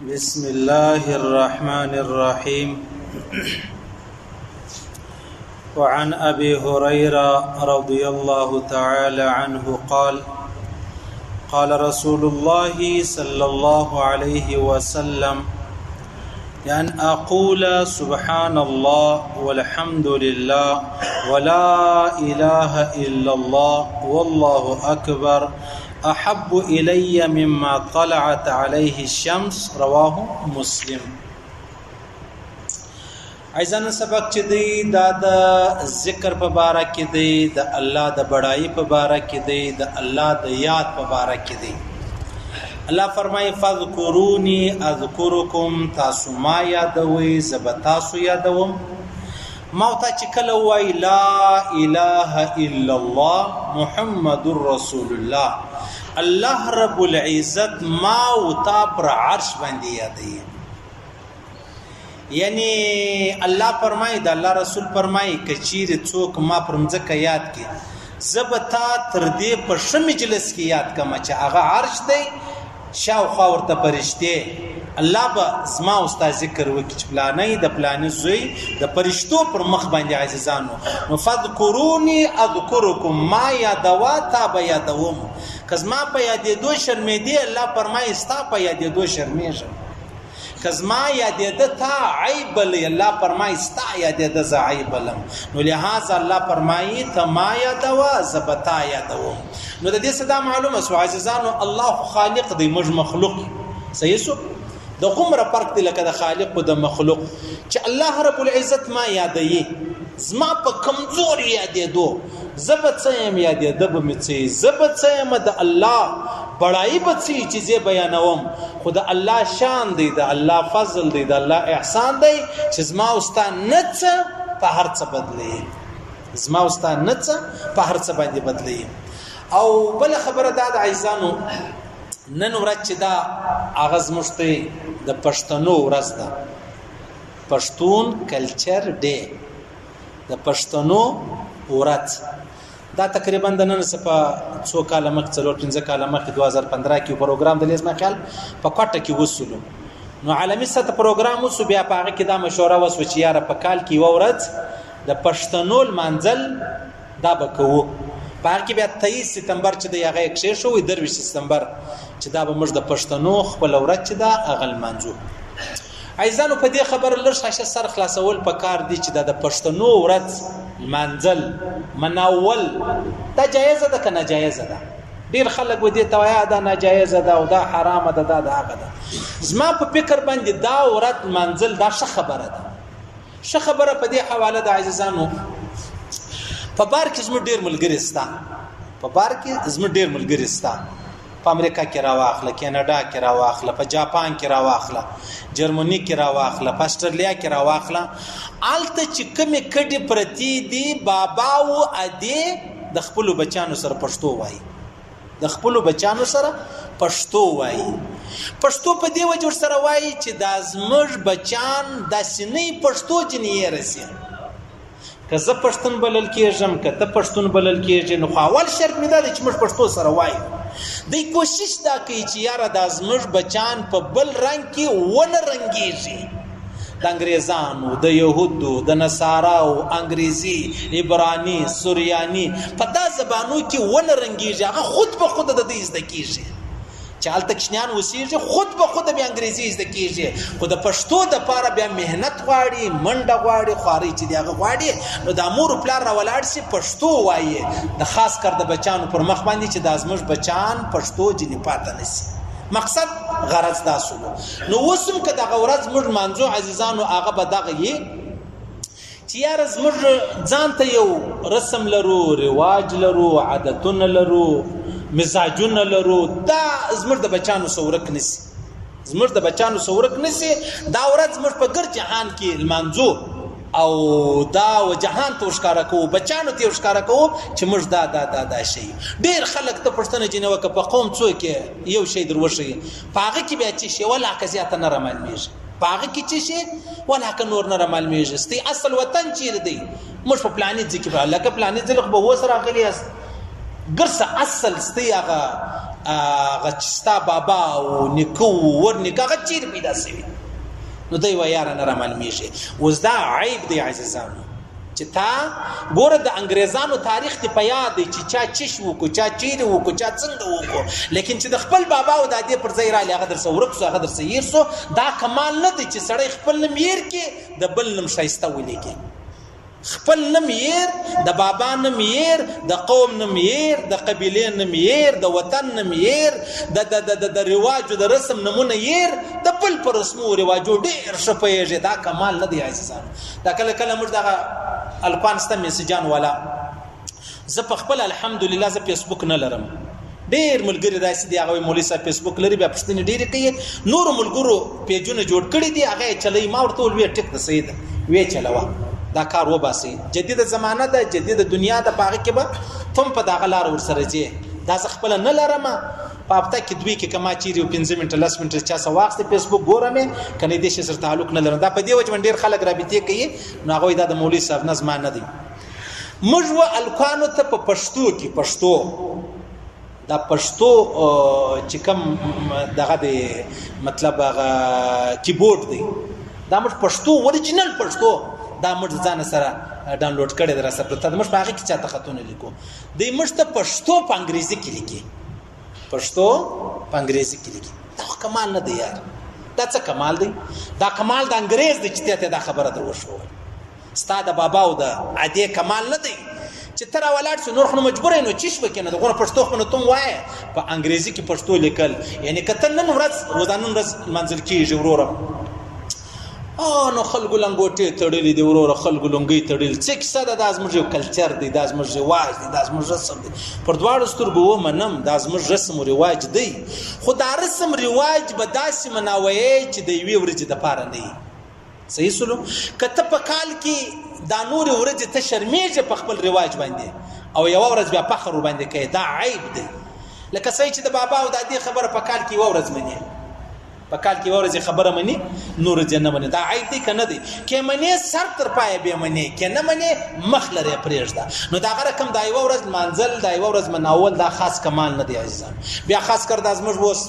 بسم الله الرحمن الرحيم. وعن أبي هريرة رضي الله تعالى عنه قال قال رسول الله صلى الله عليه وسلم أن أقول سبحان الله والحمد لله ولا إله إلا الله والله أكبر أحب إلي مما طلعت عليه الشمس. رواه مسلم. عايزان سبق چې دی دا د ذکر په باره کې دی، د الله د بڑای په باره کې دی، د الله د یاد په باره کې دی. الله فرمایي فذكروني اذكركم، تاسو ما یادوي زه به تاسو یادوم. ما ته چې کله وای لا اله الا الله محمد رسول الله، الله رب العزت ما او تا پر عرش باندې یادوي. یعنی الله فرمایي، د الله رسول فرمایي کچیر څوک ما پر مځکه یاد کړي زبتا تر دې په ش مجلس کې یاد کما چې هغه عرش دی، شاوخوا ورته فرشته الله به زما استاد ذکر وکړي چې پلانې د پلانې زوی د فرشتو پر مخ باندې عزیزانو. نو فذكروني اذكركم، ما یادوا تا به یادوم. کزما په یادېدو شرمېدې الله فرمایي ستا په یادېدو شرمېږم. کزما یادېده تا عیب لې الله فرمایي ستا یادېده ز عیب لم. نو لہذا الله فرمایي ته ما یادوا زبتا یادوم. نو د دې صدا معلومه سو عزیزانو، الله خالق دی، موږ مخلوق. صحیح سو د غمره فرق دی لکه د خالق او د مخلوق. چې الله رب العزت ما یادایي زما په کمزور یادېدو زبت سم یادېده به مڅي زبت سم د الله بڑای بچی چیزیں بیانوم. خود الله شان دی، د الله فضل دی، د الله احسان دی چې زما اوستا نڅ په هر څه بدلی، زما اوستا نڅ په هر څه باندې بدلی. او بل خبره دا د عزیزانو، نن ورځ چې دا اغاز مشته د پښتنو ورځ ده، پښتون کلچر ډے، د پښتنو ورځ دا تقریبا د نن څخه څو کال مخ 4-5 کال مخ 2015 کې پروګرام د لیزما خیال په کوټه کې وسولو. نو عالمي سطح پروګرام وسو، بیا په هغه کې دا مشوره وسو چې یاره په کال کې ورځ د پښتنو منځل دا بکوو. په هغه کې بیا 23 سپتمبر چې د هغه کې شو، 23 سپتمبر چې دا به موږ د پښتنو خپل ورځ چې دا اغل منځو. عايزانو په دې خبر لږ سر خلاصول په کار دي چې د پښتنو ورځ منځل مناول دا جایزه ده که ناجایزه ده؟ ډیر خلک ودی تویا دا ناجایزه ده او دا حرامه ده، دا هغه ده. زما په فکر باندې دا ورځ منځل دا ښه خبره ده. ښه خبره په دې حواله ده عزیزانو، په بار کې زموږ ډیر ملګری ستا، په بار کې زموږ ډیر ملګری ستا، په امریکا کې راواخله، کینیډا کې راواخله، په جاپان کې راواخله، جرمني کې راواخله، په استرالیا کې راواخله. آلته چې کومې کډې پرتی دي بابا او ادې د خپل بچانو سره پښتو وایي، د خپل بچانو سره پښتو وایي. پښتو په دې وجه سره وایي چې د زمر بچان د سینې پښتو جنې رسي. که زه پښتون بلل کېږم، که ته پښتون بلل کېږي، نو اول شرط مې دا دی چې موږ پښتو سره وایو. دوی کوشش دا کوي چې یاره د زموږ بچان په بل رنګ کې ونه رنګېږي، د انګریزانو، د یهودو، د نصاراو، انګریزي، عبراني، سوریاني، په دا زبانو کې ونه رنګېږي. هغه خود به خود د دې زده کېږي چې هلته کشنیان اوسېږي، خود به خود بیا انګریزي زده کېږي. خو د پښتو دپاره بیا محنت غواړي، منډه غواړي، خوارۍ چې دی هغه غواړي. نو د مور و پلار راولاړ شي پښتو وایي، د خاص کر د بچانو پر مخ باندې چې د زموږ بچان پښتو جنې پاته نشي. مقصد غرض دا سولو. نو اوس هم که دغه ورځ موږ منځو عزیزانو، هغه به دغه یي چې یاره زموږ ځان ته یو رسم لرو، رواج لرو، عادتونه لرو، مزاجونه لرو. دا زموږ د بچانو سورک نسی، زموږ د بچانو سورک نسی. دا ورځ زموږ په ګر جهان کې لمانځو او دا و جهان ته ښکارا کوو، بچانو ته ښکارا کوو چې موږ دا شي. ډیر خلک ته پښتنه جنو که په قوم څوک یو شی دروښي، پاغه کې بیا چې شی ولا کزیات نه رمالمیږي، پاغه کې چې شی ولا ک نور نه رمالمیږي. ستي اصل وطن چیر دی، موږ په پلانیت ځکه په لکه پلانیت ځل خو به وسره غلی است ګرسه اصل ستي هغه غچستا بابا او نیکو ور نیکه هغه چیرې پیدا شوي نو دی وایي یاره نه رامعلومېږي. اوس دا عیب دی عزیزانو چې تا ګوره د انګریزانو تاریخ دې په یاد دی چې چا چش وکړو چا چیرې وکړو چا څنګه وکړو لیکن چې د خپل بابا او دادې پر ځای راغلی هغه درسه ورک سو هغه درسه هیر سو دا کمال نه دی چې سړی خپل نوم هیر کړي د بل نوم ښایسته ولیکي. خپل نوم هیر د بابا نوم هیر د قوم نوم هیر د قبیلې نوم هیر د وطن نوم هیر د رواجو د رسم نمونه هیر د بل پر رسمو رواجو ډېر ښه پوهېږي. دا کمال نه دی عزیزانو. دا کله کله موږ دغه الکوان سته میسجان والا زه په خپل الحمدلله زه فیسبوک نه لرم. ډېر ملګري داسې دي هغه مولوي صاحب فیسبوک لري بیا پوښتنې ډېرې کوي نورو ملګرو پیجونه جوړ کړي دي هغه یې چلوي. ما ورته وویل ټیک ده صحیح ده ویې چلوه دا کار وباسئ. جدیده زمانه ده جدیده دنیا ده په هغه کې به تم په دغه لاره ورسره ځې. دا زه خپله نه لرم په هفته کې دوی کې که ما چیرې 15 منټه 10 منټه چا څه واخیستې فیسبوک ګورم یې که نه دې شي سره تعلق نه لرم. دا په دې وجه باندې ډېر خلک رابطې کوي نو هغوی دا د مولوي صاحب نه زما نه دی. موږ و الکوانو ته په پښتو کې پښتو دا پښتو چې کوم دغه دی مطلب هغه کیبورډ دی دا موږ پښتو اوریجنل پښتو دا موږ ځان سره ډاونلوډ کړی دی راسره پرته موږ په هغې کې چاته خطونه لیکو دی موږ ته پښتو په انګریزي کې لیکي پښتو په انګریزي کې لیکي. دا خو کمال نه دی یار. دا څه کمال دی؟ دا کمال د انګریز دی چې ته دا خبره در وښوول. ستا د بابا او د عدې کمال نه دی چې ته راولاړ شو نور خو نو مجبور یې نو چی شوه که نه دغونه پښتو خو نو ته ووایه په انګریزي کې پښتو لیکل یعنې که ته نن ورځ روزانه ورځ لمانځل کېږي وروره نو خلکو لنګوټې تړلې دي وروره خلکو لنګۍ تړلې څه کیسه ده دا زموږ یو کلچر دی دا زموږ رواج دی دا زموږ رسم دی پر دواړو سترګو ومنم دا زموږ رسم و رواج دی خو دا رسم رواج به داسې مناویې چې د یوې ورځې دپاره نه وي. صحیح سلو که ته په کال کې دا نورې ورځې ته شرمېږې په خپل رواج باندې او یوه ورځ بیا فخر ورباندې کوې دا عیب دی. لکه صحیح چې د بابا او د ادې خبره په کال کې یوه ورځ منې په کال کې یوه ورځ خبره مني نور ورځې نه مني دا عیب دی که نه دی؟ که منې سر تر پایه بیا منې که نه منې مخ لرې پرېږده. نو د هغه رقم دا یوه ورځ لمانځل دا یوه ورځ مناول دا خاص کمال نه دی عزیزان. بیا خاص کر دا زموږ اوس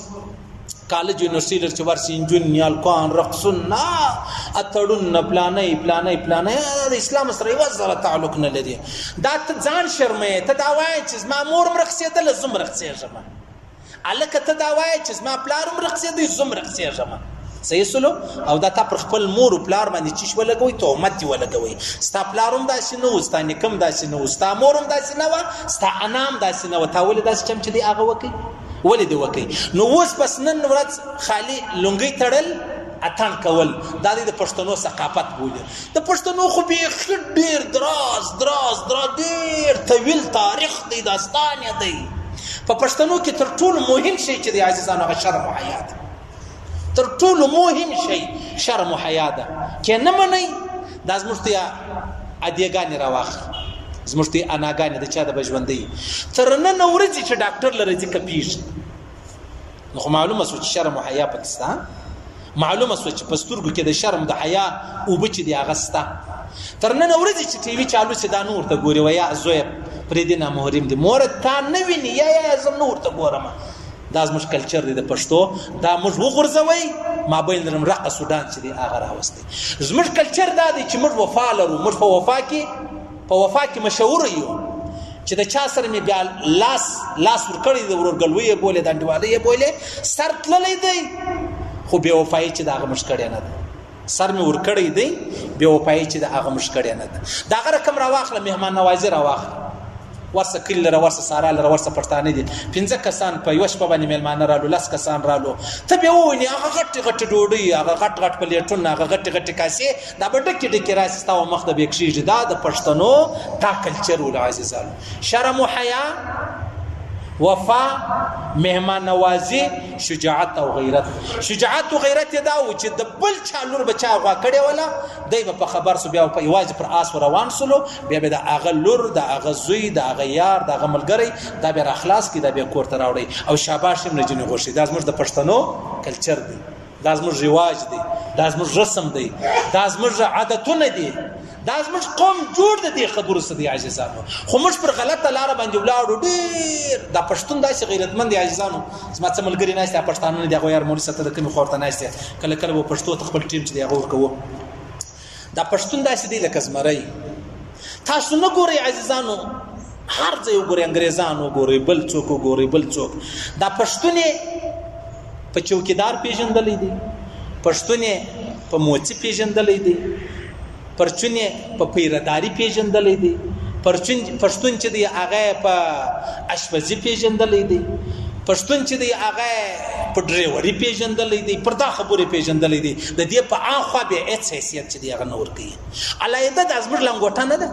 کالج یونیورسټي لر چې ورسي نجونې الکوان رقصون اتړون پلانۍ د اسلام سره یوه ذره تعلق نه لري. دا ته ځان شرموې ته دا وایې چې زما مور هم رقصېدله زه هم رقصېږم هلکه ته دا وایې چې زما پلار هم رقصېدی زه هم رقصېږم. صحیح سلو او دا تا پر خپل مور و پلار باندې چیش ولګوئ تهمت دې ولګوئ. ستا پلار هم داسې نه و ستا نیکه هم داسې نه و ستا مور هم داسې نه وه ستا انا هم داسې نه وه تا ولې داسې چم چې دی هغه وکړئ ولې دې وکړئ. نو اوس بس نن ورځ خالي لونګۍ تړل اتڼ کول دا د پښتنو ثقافت بولي. د پښتنو خو بیخي ډېر دراز ډېر طویل تاریخ دی داستان یې دی. په پښتنو کې تر ټولو مهم شی چې دی عزیزانو هغه شرم و حیا ده. تر ټولو مهم شی شرم و حیا ده. که نه منئ دا زموږ ته ادیګانې راواخلي زموږ ته اناګانې د چا د به ژوندی تر نن ورځې چې ډاکټر لره ځي کپیږي نو خو معلومه سوه چې شرم و حیا پکې سته. معلومه سوه چې په سترګو کې د شرم د حیا اوبه چې دی هغه سته. تر نن ورځې چې ټي وي چالو چې دا نه ورته ګوري ویا زویه پرېږدې نامحرم دی موره تا نه ویني یا زه نه ورته ګورم. دا زموږ کلچر دی د پښتو دا موږ وغورځوئ مابین لرم رقص و ډانس چې دی هغه راوستی. زموږ کلچر دا دی چې موږ وفا لرو موږ په وفا کې مشهوره یو چې د چا سره مې بیا لاس ورکړی دی ورورګلوي یې بولې دانډیوالۍ یې بولې سر تللی دی خو بې وفایي چې د هغه موږ کړې نه ده. سر مې ورکړی دی بې وفایي چې د هغه موږ کړې نه ده. د هغه رقم راواخله مهمان نوازي راواخله ورسه کلي لره ورسه سارا لره ورسه پښتانه دي 15 کسان په یوه شپه باندې میلمانه رالو 10 کسان رالو ته بیا ووینې هغه غټې ډوډۍ هغه غټ پلیټونه هغه غټې کاسې دا به ډکې راسي ستا و مخ ته به یې کښېږي. دا د پښتنو دا کلچر ولو عزیزانو. شرم و حیا وفا مهمان نوازی شجاعت او غیرت. شجاعت او غیرت دا و چې د بل چا لور به چا غوا کړې وله دی به په خبر سو بیا په یوازې پر آس روان سلو بیا به د هغه لور د هغه زوی د هغه یار د هغه ملګری دا بیا راخلاص کړي دا بیا کور ته راوړئ او شاباش یې نجونې غوښي. دا زموږ د پښتنو کلچر دی دا زموږ رواج دی دا زموږ رسم دی دا زموږ عادتونه دي دا زموږ قوم جوړ د دې خبرو څخه دی عزیزانو خو موږ پر غلطه لاره باندې ولاړو ډېر دا پښتون داسې غیرتمند دی عزیزانو زما څه ملګري ناسته پښتانه نه دی هغه یار مولوي سره د کومې خورته ناسته کله کله به پښتو ته خپل ټیم چې دی هغه ورکوو دا پښتون داسې دی لکه زمری تاسو نه ګورئ عزیزانو هر ځای وګورئ انګریزان وګورئ بل څوک وګورئ بل څوک دا پښتون په چوکیدار پیژندلی دی پښتون په موچی پیژندلی دی پرچون په پیرداری پیژندلی دی پښتون چې دی هغه په اشپزی پیژندلی دی پښتون چې دی هغه په ډرایوري پیژندلی دی پر دا خبره پیژندلی دی د دې په اخوا به هیڅ حیثیت چې دی هغه نور کوي علایده د ازمر لنګوټه نه ده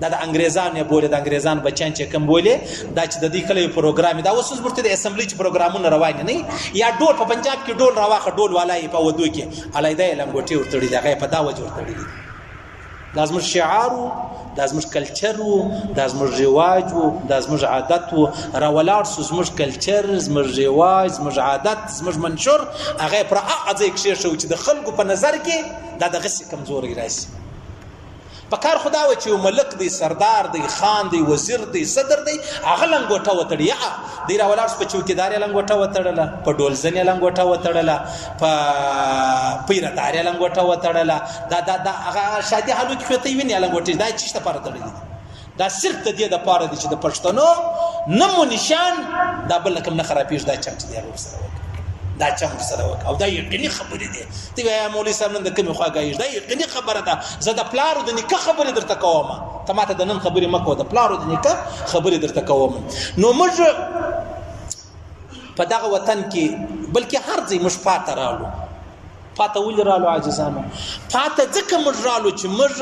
دا د انګریزانو بوله د انګریزان بچان چې کوم بوله دا چې د دې کله پروګرام دا اوس ورته د اسمبلی چې پروګرامونه روان نه یا ډول په پنجاب کې ډول راواخه ډول والای په ودو کې علایده لنګوټي ورتړي دغه په دا وجه ورتړي دا زموږ شعار دا زموږ کلچر دا زموږ رواج دا زموږ عادت راولار زموږ کلچر زموږ رواج زموږ عادت زموږ منشور هغه پر اغه ځای کې شو چې د خلکو په نظر کې دا د غسی کمزوري راشي په کار خدا و چې ملک دی سردار دی خان دی وزیر دی صدر دی هغه لنګوټه وتړي دی راولار په چوکیدار لنګوټه وتړله په ډولزنې لنګوټه وتړله په پیرداري لنګوټه وتړله دا هغه شادي حالو کې ته ویني لنګوټه دا چې څه پاره تړلې دا صرف د دې د پاره دي چې د پښتنو نمو نشان دا بل کوم نه خرابېږي دا چم چې دی هغه سره دا چم سره وک او دا یقیني خبره دي دی وای مولوي صاحب نن د کومه خواګایش دا یقیني خبره ده زه د پلارو د نکاح خبره درته کوم ته ماته د نن خبره مکو د پلارو د نکاح خبره درته کوم نو موږ په دغه وطن کې بلکې هر ځای موږ پاته رالو پاته ول رالو عاجزانو پاته ځکه موږ رالو چې موږ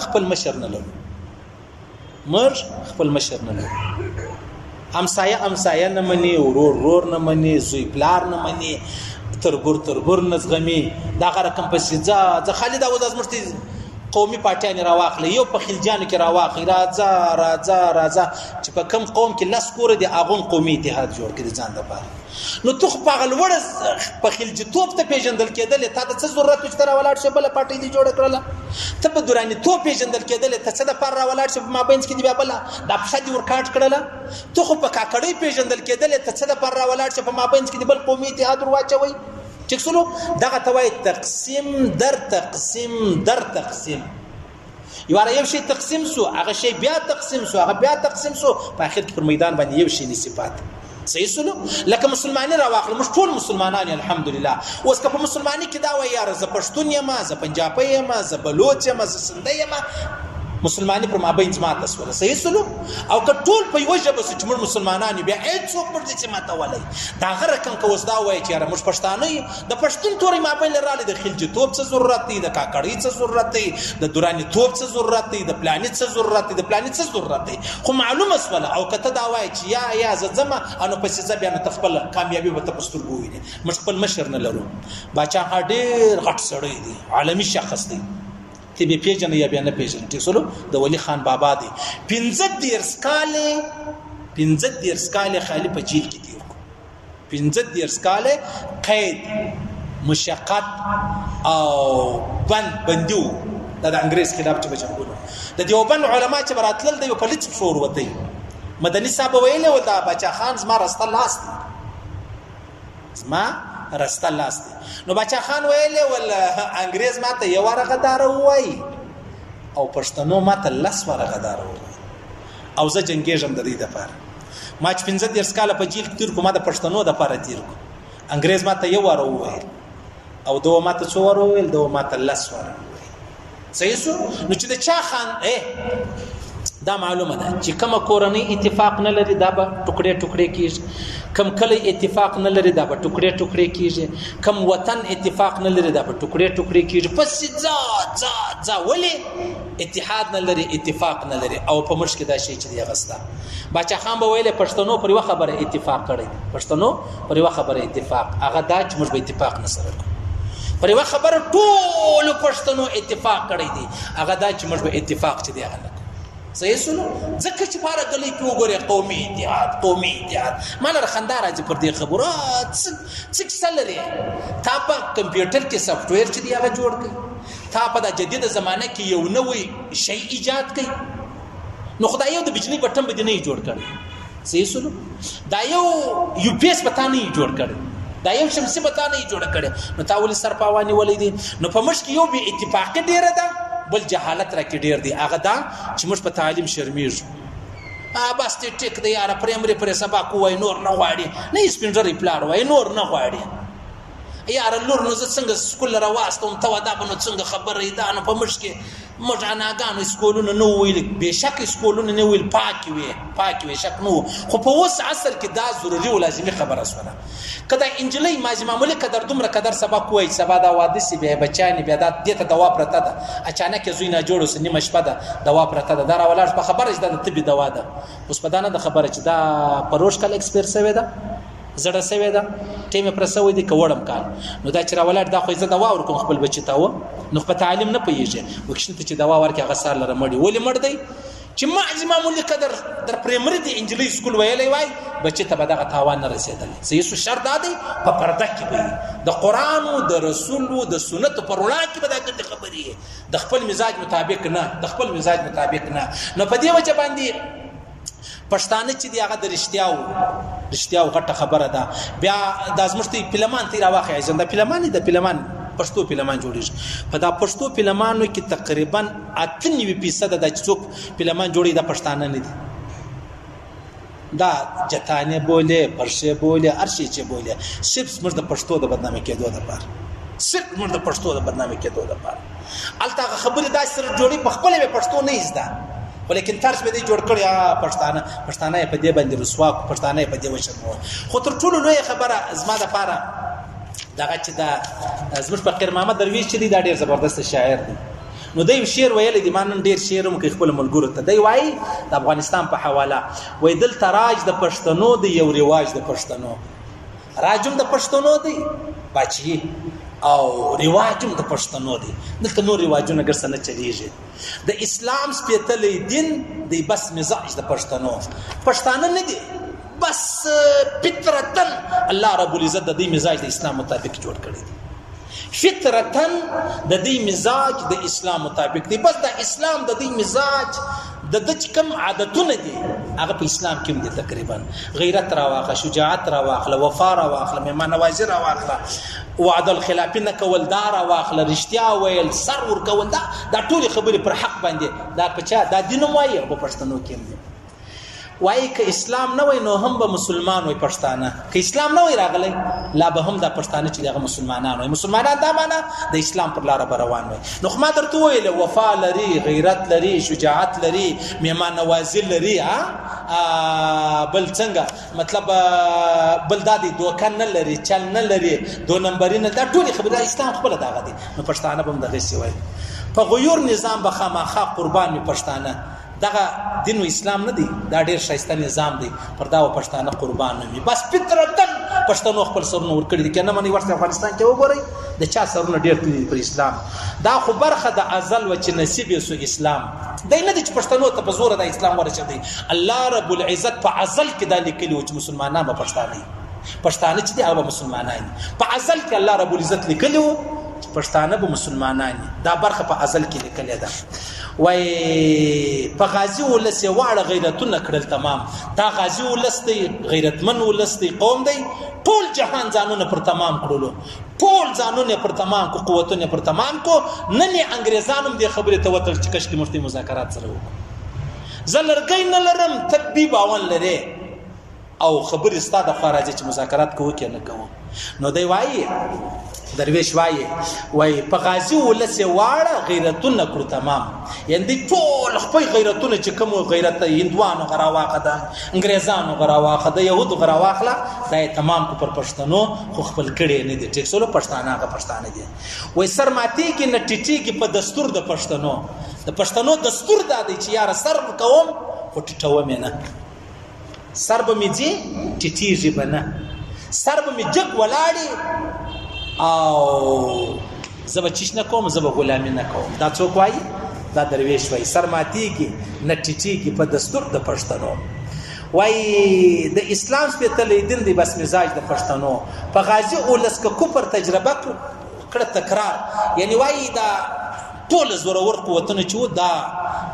خپل مشر نه لرو موږ خپل مشر نه لرو امسایه نه مني ورور نه مني زوی پلار نه مني تربور نزغمي دا غره کم پسې ځه خالد او زمرتي قومي پارټیان راواخلې یو په خلجانو کې راواخلې راځه چې په کم قوم کې لاس کور دي اغون قومي اتحاد جوړ کړي ځان د پاره نو تو په غلوړ په خلجتوب ته پیژندل کېدل ته د څه ضرورت چې تر ولاړ شي بل پارټي دی جوړ کړله ته په دوراني تو پیژندل کېدل ته څه د پر ولاړ شي ما بینځ کې دی بل د افشاد ورکاټ کړله تو خو په کاکړې پیژندل کېدل ته څه د پر ولاړ شي په ما بینځ کې دی بل قومي اتحاد ورواچوي چکسلو دغه توای تقسیم در تقسیم یواره یو شی تقسیم سو هغه شی بیا تقسیم سو هغه بیا تقسیم سو په اخر کې پر میدان باندې یو شی نصفات صحیح سلو لکه مسلمانان راواخل مش ټول مسلمانان الحمدلله اوس که په مسلمانی کې دا وای یار ز پښتون یم ز پنجابی یم ز بلوچ یم ز سندی یم مسلمانی پر مابین جماعت اسوله صحیح سلو او که ټول په یو ژبه چې موږ مسلمانان بیا هیڅ څوک موږ چې ماته ولای دا غره کم که اوس دا وای چې یار موږ پښتانه د پښتون توري مابین لراله د خلجتوب څه ضرورت دی د کاکړی څه ضرورت دی د دورانی توپ څه ضرورت دی د پلانیت څه ضرورت دی د پلانیت څه ضرورت دی خو معلومه اسوله او کته دا وای چې یا زما انو پسې ځبیا نه تخپل کامیابی به تاسو ورګوي موږ خپل مشر نه لرو باچا ډېر غټ سړی دی عالمی شخص دی تی به پیژنې یا بیا نه پیژنې ټیک سولو د ولی خان بابا دی 15 کاله خالی په جیل کې دی 15 کاله قید مشقت او بندو د انګريز خلاف چې بچنګونو د دیوبند علما چې براتل دی په لڅ شور وتی مدني صاحب ویله ودا بچا خان زما رسته لاس زما رسته لاس نو بچا خان ویله ول انګريز ماته یو ورغه دار وای او پښتنو ماته لس ورغه دار وای او زه جنگیږم د دې لپاره ما 15 کاله په جیل کې تیر کومه د پښتنو د لپاره تیر کو انګريز ماته یو ور وای او دوه ماته څو ور وای دوه ماته لس ور وای صحیح سو نو چې د چا خان دا معلومه ده چې کوم کورنۍ اتفاق نه لري دا به ټوکړې کیږي کم کله اتفاق نه لري دا به ټوکړې کیږي کم وطن اتفاق نه لري دا به ټوکړې کیږي پس ځا ولې اتحاد نه لري اتفاق نه لري او په مرش کې دا شی چې دی غستا باچا خان به ویله پښتنو پر یو خبره اتفاق کړي پښتنو پر یو خبره اتفاق هغه دا چې موږ به اتفاق نه سره پر یو خبره ټول پښتنو اتفاق کړي دي هغه دا چې موږ به اتفاق چې دی هغه صحیح سنو ځکه چې باره ګلۍ کې وګورې قومي اتحاد ما له خندا راځي پر دې خبره څه کیسه لري تا په کمپیوټر کې سافټویر چې دی هغه جوړ کړي تا په د جدیده زمانه کې یو نوې شی ایجاد کړي نو خدای یو د بجلی بټن به نه جوړ کړي صحیح سنو دا یو یو پی ایس پتا نه جوړ کړي دا یو شمسي پتا نه جوړ کړي نو تاول سرپاوانی ولې دي نو په مشک یو به اتفاق ډیره ده بل جهالت را کې ډیر دی هغه دا چې موږ په تعلیم شرمېږو بس ټیک دی یاره پرایمري پرې سبا کوی نور نه غواړي نه سپینډري پلار وای نور نه غواړي یاره لور نو زه څنګه سکول را واستم ته دا به نو څنګه خبرې دا نو په مشکې موږ اناګانو سکولونه نو ویل بېشک سکولونه نه ویل پاک وي شک نو خو په اوس عصر کې دا ضروري او لازمي خبره شوه کدا انجلۍ ماجي معمولی قدر دومره قدر سبا کوی سبا دا واده سی به بچانی بیا د دې ته دوا پرته ده اچانک زوی نه جوړو سنې مشپه ده دوا پرته ده دا راولار په خبره ده د طبي دوا ده اوس په دانه د خبره چې دا پروش کال ایکسپیر سوی ده زړه سوی ده ټیم پر سوی دي کوړم کال نو دا چې راولار دا خو زه دوا ورکوم خپل بچی ته و نو په تعلیم نه پیږي وکښنه چې دوا ورکه غسار لره مړی ولې مړ دی چې ماجي معمولی قدر در پرایمري دی انجلۍ سکول ویلې وای بچی ته به دغه تاوان نه رسیدل صحیح شرط دی په پرده کې به د قران او د رسول او د سنت پر وړاندې به دا خبرې د خپل مزاج مطابق نه نو په دې وجه باندې پښتانه چې دی هغه د رښتیاو غټه خبره ده بیا د ازمشتي فلمان تیر واخی ځنده فلمان پښتو فلمان جوړیږي په دا پښتو فلمانو کې تقریبا 98% د څوک فلمان جوړي د پښتانه نه دي دا جتانه بوله پرشه بوله ارشي چې بوله صرف موږ د پښتو د بدنامي کېدو لپاره الته خبره دا سره جوړي په خپل پښتو نه زده ولیکن طرز به دې جوړ کړی پښتانه په دې باندې رسوا پښتانه په دې وشو خو تر ټولو لوی خبره زما د پاره دغه چې دا زموږ فقیر محمد درویش چې دی دا ډیر زبردست شاعر دی نو دی شعر ویل دی مانن ډیر شعر مو خپل ملګرو ته دی وای د افغانستان په حواله وای دل تراج د پښتنو دی یو رواج د پښتنو راجم د پښتنو دی بچي او رواجم د پښتنو دی دلته نور رواجونه ګرځنه چلیږي د اسلام سپېڅلې دین دی بس مزاج د پښتنو نه دی بس فطرتن الله رب العزت د دې مزاج د اسلام مطابق جوړ کړی دی فطرتن د دې مزاج د اسلام مطابق دی بس د اسلام د دې مزاج د کوم عادتونه دي هغه په اسلام کې دي تقریبا غیرت راواخه شجاعت راواخه وفا راواخه مېمان نوازي راواخه وعد الخلاف نه کول دا راواخه رښتیا ویل سر ور کول دا ټول خبرې پر حق باندې دا پچا دا دین وایي په پښتنو کې دي وای که اسلام نه وای نو هم به مسلمان وای پښتانه که اسلام نه وای راغلی لا به هم د پښتانه چې دغه مسلمانان وای مسلمانان دا معنا د اسلام پر لار روان وای نو خو ما درته ویل وفا لري غیرت لري شجاعت لري میهمان نوازي لري بل څنګه مطلب بل دادی دوکان نه لري چل نه لري دو نمبرینه دا ټول خبره اسلام خپل داغه دي نو پښتانه به هم دغه سی وای په غیور نظام به خامخا قربان می پښتانه دغه دین او اسلام نه دی دا ډیر شایسته نظام دی پر دا پښتانه قربان نه وي بس فطرتن پښتنو خپل سرونه ور کړی دي کنه منی ورته افغانستان کې وګورئ د چا سرونه ډیر کړی پر اسلام دا خو برخه د ازل و چې نصیب یې سو اسلام دای نه دي چې پښتنو ته په زور د اسلام ورچدي الله رب العزت په ازل کې دا لیکلی و چې مسلمانان به پښتانه چې دي هغه مسلمانان په ازل کې الله رب العزت لیکلی و پښتانه به مسلمانان دا برخه په ازل کې لیکل ده وای په غازی ولس واړه غیرتونه کړل تمام دا غازی ولس دی غیرتمن ولس دی قوم دی ټول جهان ځانونه پر تمام کړلو ټول ځانونه پر تمام کو قوتونه پر تمام کو نن انګريزانو دې خبره ته وتل چې کشکې مفتي مذاکرات سره وکړو زلرګین نه لرم تکبیب اول لري او خبر استاد خارجه چې مذاکرات کوو کې نه کوو نو دی وایي درویش وای په غازی ولس واړه غیرتونه کړو تمام یعنی ټول خپل غیرتونه چې کوم غیرت هندوانو غراواخه ده انګريزانو غراواخه ده يهودو غراواخله دا تمام کو پر پښتنو خو خپل کړي نه دي ټیک سولو پښتانه دي وای سرماتی کې نه ټیټیږي په دستور د پښتنو دستور دا دی چې یار سر کوم او ټټوم نه سر به میځي ټیټیږي بنه سر به می جګ ولاړی او زبا چیش نکوم زبا غلامی نکوم دا څوک وایي دا درویش وای سر ماتیږي نه ټیټیږي په دستور د پښتنو وای د اسلام سپېڅلی دین دی بس مزاج د پښتنو په غازی اولس که کفر تجربه کړه تکرار یعنی وای دا ټول زورور قوتونه چې دا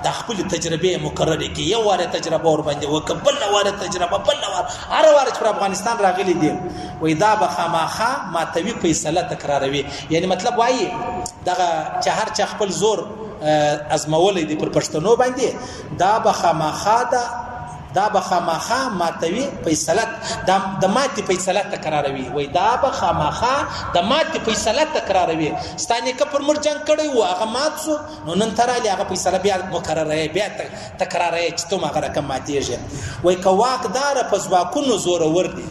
د خپل تجربه مکرره کی یو واره تجربه ور باندې وکبل واره تجربه بل واره هر واره چې افغانستان راغلي دي وای دا به خامخا ماتوي فیصله تکراروي یعنی مطلب وای دغه چې هر چا خپل زور ازمولې دي پر پښتنو باندې دا به خامخا ماتوي فیصله د ماتي فیصله تکراروي وای دا به خامخا د ماتي فیصله تکراروي ستانه که پر مر جنگ کړي و هغه مات سو نو نن تراله هغه فیصله بیا مکرره بیا تکراروي چې ته هغه رقم ماتيږي وای کواک دار په ځواکونو زور ور دي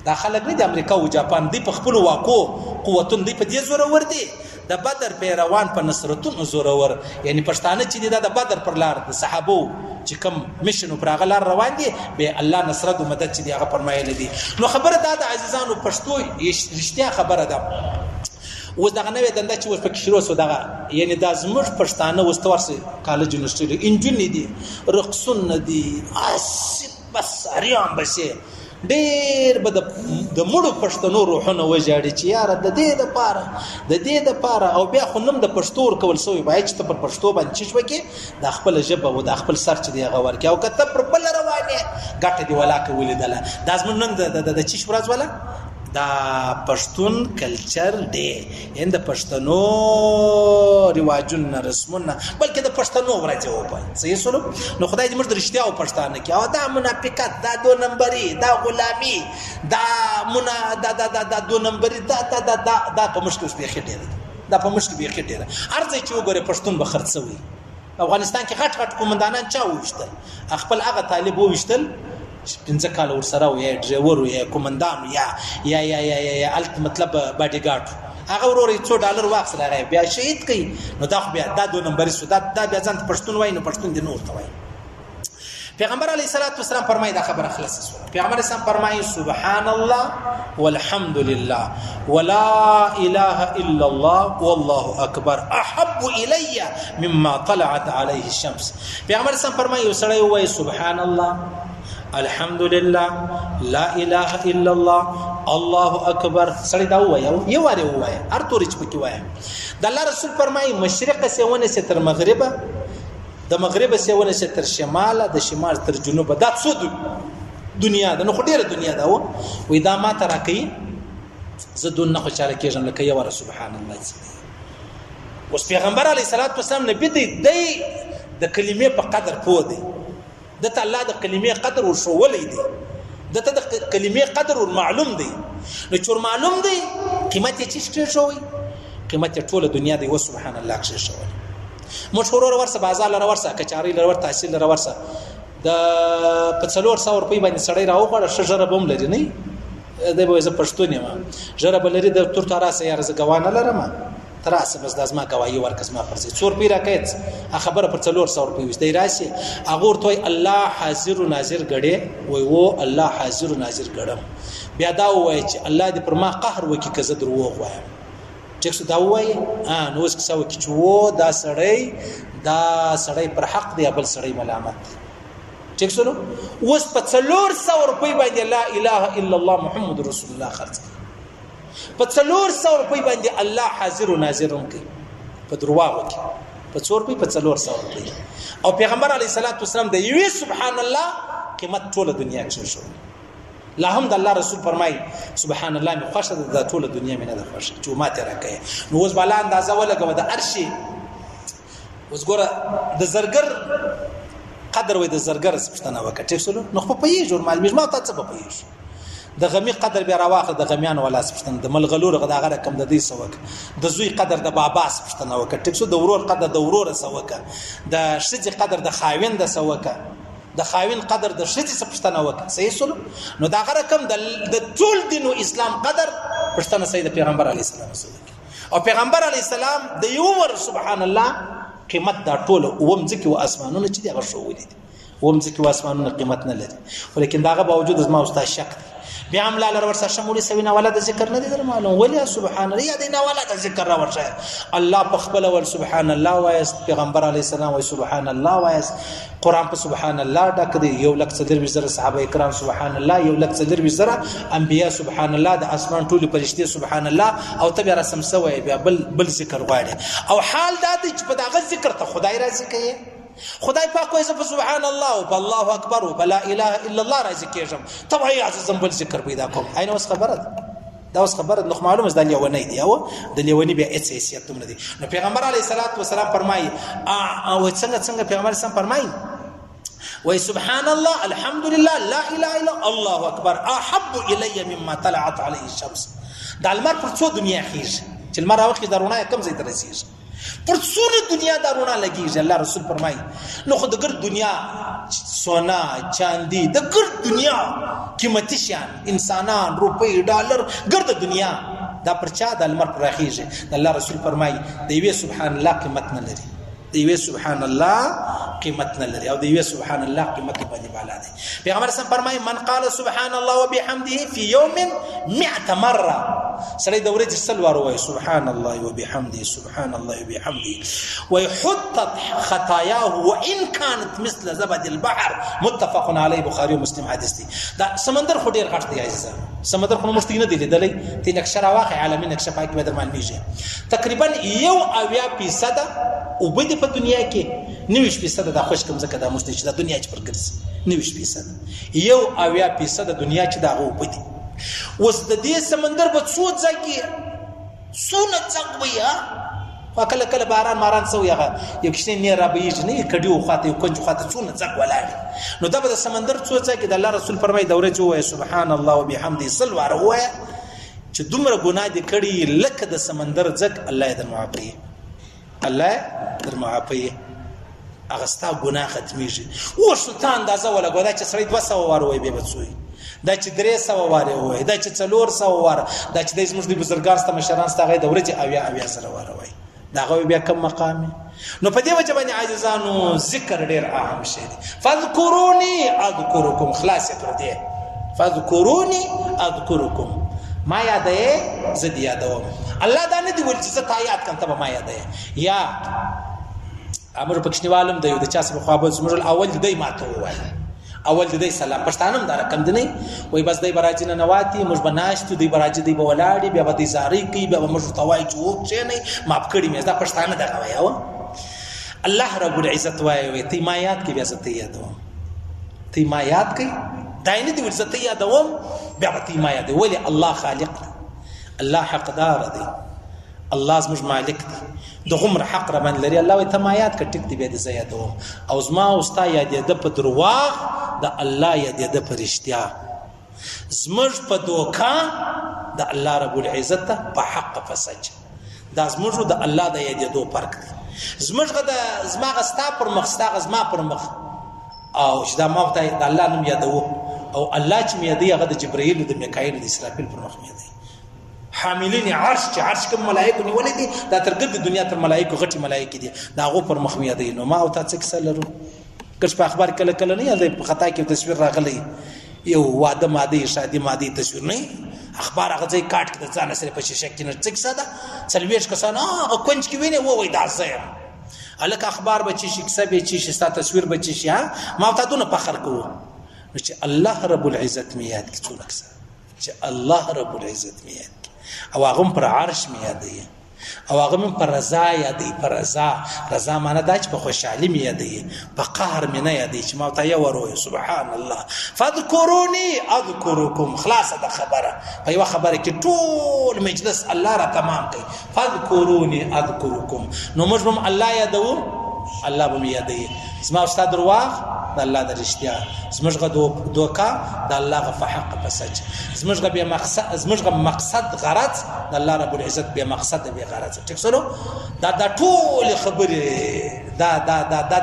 دا خلک نه د امریکا او جاپان دی په خپل واکو قوتون دی په دې زور ور دي د بدر پیروان په نصرتونو زور ور یعنی پښتانه چې دا د بدر پر لار د صحابو چې کوم میشن پر هغه لار روان دي به الله نصرت او مدد چې هغه فرمایلی دي نو خبره دا د عزیزانو پښتو رښتیا خبره ده اوس دغه نوې دنده چې اوس پکې شروع سو دغه یعنی د زموږ پښتانه وستورسي کالج یونیورسيټي انجینری دي رقصون دي بس اړیان بشه ډېر به د مړو پښتنو روحونه وژاړي چې یاره د دې دپاره او بیا خو نوم د پښتو ورکول سوی باید چې ته پر پښتو باندې چیش وکړې د خپله ژبه او د خپل سر چې دی هغه ورکړي او که ته پر بله روانې ګټه دې ولاکه ولیدله دا زموږ نن د چیش ورځ وله دا پښتون کلچر دی یعنی د پښتنو رواجونه رسمونه بلکې د پښتنو ورځ وبای صحیح سلو نو خدای دې موږ د رښتیا او پښتانه کې او دا منافقت دا دو نمبري دا غلامي دا دو نمبري دا په مشکل کې خېټه دا په مشکل کې خېټه ارزه چې وګوره پښتون به خرڅوي افغانستان کې غټ قومندانان چا وشتل خپل هغه طالب وشتل پنځه کال ورسره او یا ډرایور او یا کومندان یا الټ مطلب باډي ګارد هغه وروري $2 واخس راغی بیا شهید کړي نو دا خو بیا دا دو نمبري سو دا بیا ځان پښتون وای نو پښتون دي نور ته وای پیغمبر علیه الصلاۃ والسلام فرمایي دا خبره خلاص سو پیغمبر اسلام فرمایي سبحان الله والحمد لله ولا اله الا الله والله اکبر احب الی مما طلعت علیه الشمس پیغمبر اسلام فرمایي سړی وای سبحان الله الحمد لله لا اله الا الله الله اکبر سړی دا وایو یو واره وایي هر توري چې پکې وایي د الله رسول فرمایي مشرق سے ونه سے تر مغرب د مغرب سے ونه سے تر شمال د شمال تر جنوب دا څو دنیا ده نو خډيره دنیا ده وې دا ما ترا کوي زدون نه خوشاله کېږم لکه یو واره سبحان الله اوس پیغمبر علیه الصلاۃ والسلام نبی دی د کلمې په قدر پوه دی دته الله د کلمې قدر ورشولې دي دته د کلمې قدر ور معلوم دی نو چور معلوم دی قیمت یې چی شوی قیمت ټوله دنیا دی و سبحان الله کې شوی مشهور ورسه بازار لره ورسه کچاري لره ورسه تحصیل لره ورسه د 400 روپۍ باندې سړی راوغړ شجره بم لري نه د به ز پښتون یم جره بلری د تور تراسه یار ز ګوانه لرم تراسه بس د ازما گواہی ورکس ما فرض 100 روپۍ راکېت خبره پر 400 روپۍ وستې راشي هغه ورته الله حاضر و ناظر غړي وای وو الله حاضر و ناظر غړم بیا دا وای چې الله دې پر ما قهر وکي کزه دروغ وایم چې دا وای نو اوس څه وکي چې وو دا سړی پر حق دی بل سړی ملامت چیک سنو اوس په 400 روپۍ باندې لا اله الا الله محمد رسول الله خرڅ په 400 روپۍ باندې الله حاضر و ناظر کوي په درواغو کې په 100 روپۍ په 400 روپۍ او پیغمبر علیه الصلاۃ والسلام د یوه سبحان الله قیمت ټوله دنیا کې شو لا هم د الله رسول فرمای سبحان الله می خوښه د ټوله دنیا مې نه ده خوښه چې ما ته راکې نو اوس بالا اندازه ولګو د ارشي اوس ګوره د زرګر قدر وې د زرګر سپښتنه وکړه ټیک سولو نو په پیې جوړ معلومه ما ته څه په پیې د غمی قدر بیا راواخه د غمیان ولا سپښتنه د ملغلور غدا غره کم د دې سوک د زوی قدر د بابا سپښتنه وکړه ټیک سو د ورور قدر د ورور سوک د شذ قدر د خاوین د سوک د خاوین قدر د شذ سپښتنه وکړه صحیح سولو نو دا غره کم د ټول دین او اسلام قدر پښتنه سید پیغمبر علی السلام او پیغمبر علی السلام د یو ور سبحان الله قیمت دا ټول ومځکه او اسمانونه چې دغه شو ولید ومځکه او اسمانونه قیمت نه لري ولیکن داغه باوجود از ما استاد شک بیا هم لاله ورسره شمولې سوي نه ولا د ذکر نه دي در معلوم ولیا سبحان الله یا د نه ولا د ذکر را ورشه الله په خپل ول سبحان الله وایست پیغمبر علی السلام وای سبحان الله وایست قران په سبحان الله ډک دی 1,40,000 صحابه کرام سبحان الله 1,40,000 انبیا سبحان الله د اسمان ټول فرشتي سبحان الله او تبع رسم سوی بیا بل ذکر غواړي او حال دا چې په دغه ذکر ته خدای راضي کوي خدای پاک وایي سبحان الله او الله اکبر او لا اله الا الله راضي کېږم طبعا عزیزم بل ذکر پیدا کوم عین اوس خبره دا اوس خبره نو معلومه ده لیونی دی او د لیونی بیا هیڅ حیثیت نه دی نو پیغمبر علیه الصلاۃ والسلام فرمایي او څنګه پیغمبر سم فرمایي وای سبحان الله الحمد لله لا اله الا الله اکبر احب الی مما طلعت علیه الشمس دا المر پر څو دنیا خیږي چې المر واخی درونه کم ځای ته رسیږي پر څو دنیا درونه لګیږي الله رسول فرمایي نو خو د ګر دنیا سونا چاندی د ګر دنیا قیمتي شیان انسانان روپۍ ډالر ګر د دنیا دا پر چا د المر پر راخیږي الله رسول فرمایي د یوه سبحان الله قیمت نه لري د یوه سبحان الله قیمت نه لري او د یوه سبحان الله قیمت باندې بالا دی پیغمبر سم فرمایي من قال سبحان الله وبحمده في يوم 100 مره سړی د ورځې سلوار وایي سبحان الله وبحمده سبحان الله وبحمده ويحطت خطاياه وان كانت مثل زبد البحر متفق عليه بخاري ومسلم حدیث دی دا سمندر خو ډیر غټ دی عزیزان سمندر خو مشتي نه دی لیدلې تی نقشه راواخه عالمي نقشه پاک به در معلومیږي تقریبا 1% او بده په دنیا کې 90% د خوش کم زکه د مشتي چې د دنیا چې پر ګرځي 90% د دنیا چې دا غو بده اوس د دې سمندر په څو ځکه سونه څنګه وکړه کله باران ماران سوی هغه یو کښنه نه را بهیږي نه کډیو خاطه یو کنج خاطه څونه څنګه ولاړ نو دا به سمندر څو ځکه د الله رسول فرمایي دوره چې وای سبحان الله وبحمده صلوات وای چې دومره ګناه دي کړي لکه د سمندر ځک الله دې معافي الله در معافي اغستا ګناه ختميږي او سلطان دا زوله ګودا چې سړی 200 وار وای به بچوي دا چې 300 وار وای دا چې 400 وار دا چې د زموږ د بزرګان ست مشران ست غي د ورځي اویا سره وار وای دا غوي بیا کم مقام نو په دې وجه باندې عاجزانو ذکر ډیر اهم شی دی فذكروني اذكركم خلاص پر دې فذكروني اذكركم ما یادې زدي یادوم الله دا نه دی ول چې ته آیات کنه ته ما یادې یا امر پښنیوالم د یو د چا سره خوابه زموږ اول دی ماته وای اول دی سلام پښتانم دار کم دی نه وای بس دی براجی نه نواتی موږ بناشتو دی براجی دی بولاړي بیا به دی زاری کی بیا موږ توای چوک چې نه ماپ کړی مې دا پښتانه دا وای او الله رب العزت وای تی ما یاد کی بیا ته یادوم تی ما یاد کی داینه دی ورته یادوم بیا تی ما یاد ولی الله خالق الله حقدار دی الله زموږ مالک دی د غمر حق را من لري الله وي تمایات ک ټیک دی به د زیادوم او زما اوستا یاد د په درواغ د الله یاد د پرشتیا زموږ په دوکا د الله رب العزت په حق فسج دا زموږ د الله د یاد دو فرق دی زموږ د زما غستا پر مخستا غزما پر مخ او چې دا ما ته د الله نوم یادو او الله چې مې دی هغه د جبرائیل او د میکائیل او د اسرافیل پر مخ مې دی حاملین عرش چې عرش کوم ملائکه نیولې دي دا ترګد د دنیا تر ملائکه غټي ملائکه دي دا غو پر مخ مې دی نو ما او تاسو څه لرو کله په اخبار کله کله نه یاد په خطا کې تصویر راغلی یو واده ماده شادي ماده تصویر نه اخبار هغه ځای کاټ کې ځان سره په شیشه کې نه څه ساده سلويش کسان هغه کونج کې ویني وای دا ځای الک اخبار بچی شي کیسه به چی شي ستا تصویر بچی شي ما ته دونه فخر کوو چې الله رب العزت می یاد کی څونه چې الله رب العزت می یاد او هغه پر عرش می یادې او هغه پر رضا یادې پر رضا معنی دا چې په خوشحالي می یادې په قهر می نه یادې چې ما ته یو ورو سبحان الله فذكروني اذكركم خلاص دا خبره په یو خبره کې ټول مجلس الله را تمام کوي فذكروني اذكركم نو موږ هم الله یادو الله به می یادې زما استاد درواغ د الله د رښتیا زموږ دوکا د الله غ حق پسج زموږ مقصد غرض د الله رب العزت به مقصد به غرض ټیک سره دا ټول خبره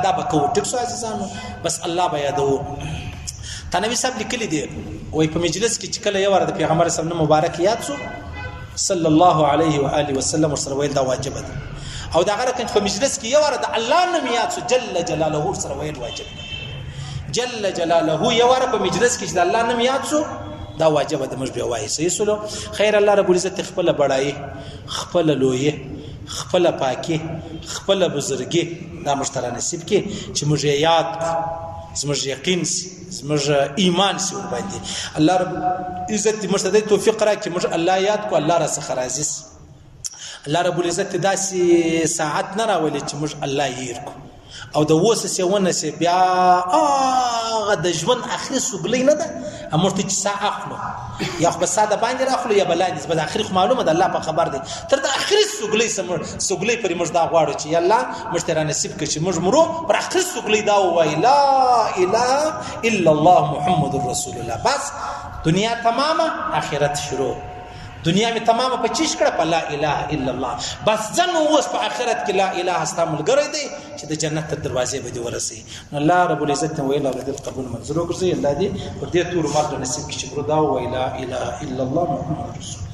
دا بکو ټیک سره عزیزانو بس الله به یادو تنوی صاحب لیکلی دی وای په مجلس کې چې کله یو ور د پیغمبر صلی الله مبارک یاد سو صلی الله علیه و آله وسلم سره ویل دا واجب ده او دا غره کنه په مجلس کې یو ور د الله نوم یاد سو جل جلاله سره ویل واجب ده جل جلاله یو ور په مجلس کې د الله نوم یاد سو دا واجب د مش بیا وایي صحیح سلو خیر الله رب العزت خپل بڑای خپل لوی خپل پاکي خپل بزرګي دا مشتره نصیب کې چې موږ یاد زموږ یقین زموږ ایمان سی ور باندې الله رب عزت مشتدی توفیق راکړي موږ الله یاد کو الله را څخه راضي الله رب العزت داسې ساعت نه راولي چې موږ الله یې کو او د وسه ونه سي بیا هغه د ژوند اخري سګلې نه ده امرته چې ساعه اخلو یا خو ساده باندې راخلو یا بلاندې بس اخري معلومه ده الله په خبر دی تر د اخري سګلې پر موږ دا غواړو چې الله مشتره نصیب کړي چې موږ مرو پر اخري سګلې دا وای لا اله الا الله محمد رسول الله بس دنیا تمامه آخرت شروع دنیا می تمامه په چیش کړه په لا اله الا الله بس ځنه اوس په آخرت کې لا اله استعمال غړې دی چې د جنت تر دروازې به دی ورسي الله رب العزت ویل او د قبول منظور وګرځي الله دې په دې تور مرګ نصیب کړي چې بردا و لا اله الا الله محمد رسول